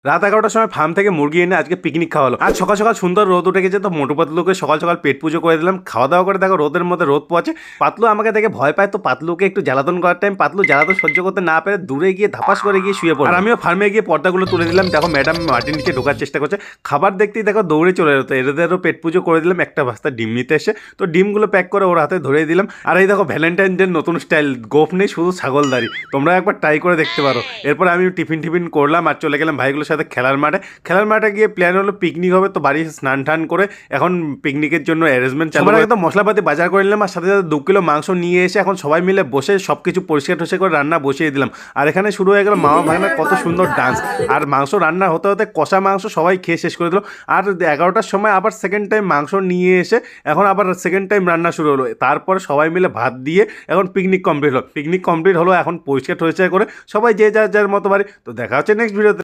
রাত 11টার সময় ফার্ম থেকে মুরগি এনে আজকে পিকনিক খাওয়ালো। আজ সকাল সকাল সুন্দর রোদ উঠে গেছে, তো মোটু পাতলুকে সকাল সকাল পেট পুজো করে দিলাম। খাওয়া দাওয়া করে দেখো রোদের মধ্যে রোদ পোয়াচ্ছে। পাতলু আমাকে দেখে ভয় পায়, তো পাতলুকে একটু জ্বালাতন করার টাইম পাতলু জ্বালাতন সহ্য করতে না পেরে দূরে গিয়ে ধাপাস করে গিয়ে শুয়ে পড়ে। আর আমিও ফার্মে গিয়ে পর্দাগুলো তুলে দিলাম। দেখো ম্যাডাম মাটির নিচে ঢোকার চেষ্টা করছে। খাবার দেখতেই দেখো দৌড়ে চলে যেত। এদেরও পেট পুজো করে দিলাম একটা বস্তা ডিম নিতে এসে। তো ডিমগুলো প্যাক করে ওর হাতে ধরিয়ে দিলাম। আর এই দেখো ভ্যালেন্টাইন ডে নতুন স্টাইল, গোফ নেই শুধু ছাগলদারি। তোমরা একবার ট্রাই করে দেখতে পারো। এরপর আমি টিফিন করলাম আর চলে গেলাম ভাইগুলোর সাথে খেলার মাঠে গিয়ে প্ল্যান হলো পিকনিক হবে, তো বাড়ি স্নান টান করে এখন পিকনিকের জন্য অ্যারেঞ্জমেন্ট চালু। আগে তো মশলাপাতি বাজার করে নিলাম আর সাথে সাথে 2 কিলো মাংস নিয়ে এসে এখন সবাই মিলে বসে সব কিছু পরিষ্কার টরিষ্কার করে রান্না বসিয়ে দিলাম। আর এখানে শুরু হয়ে গেল মামা ভাগনার কত সুন্দর ডান্স। আর মাংস রান্না হতে হতে কষা মাংস সবাই খেয়ে শেষ করে দিল। আর 11টার সময় আবার সেকেন্ড টাইম মাংস নিয়ে এসে এখন আবার সেকেন্ড টাইম রান্না শুরু হলো। তারপরে সবাই মিলে ভাত দিয়ে এখন পিকনিক কমপ্লিট হলো। এখন পরিষ্কার টরিষ্কার করে সবাই যে যার যার মতো বাড়ি। তো দেখা হচ্ছে নেক্সট ভিডিওতে।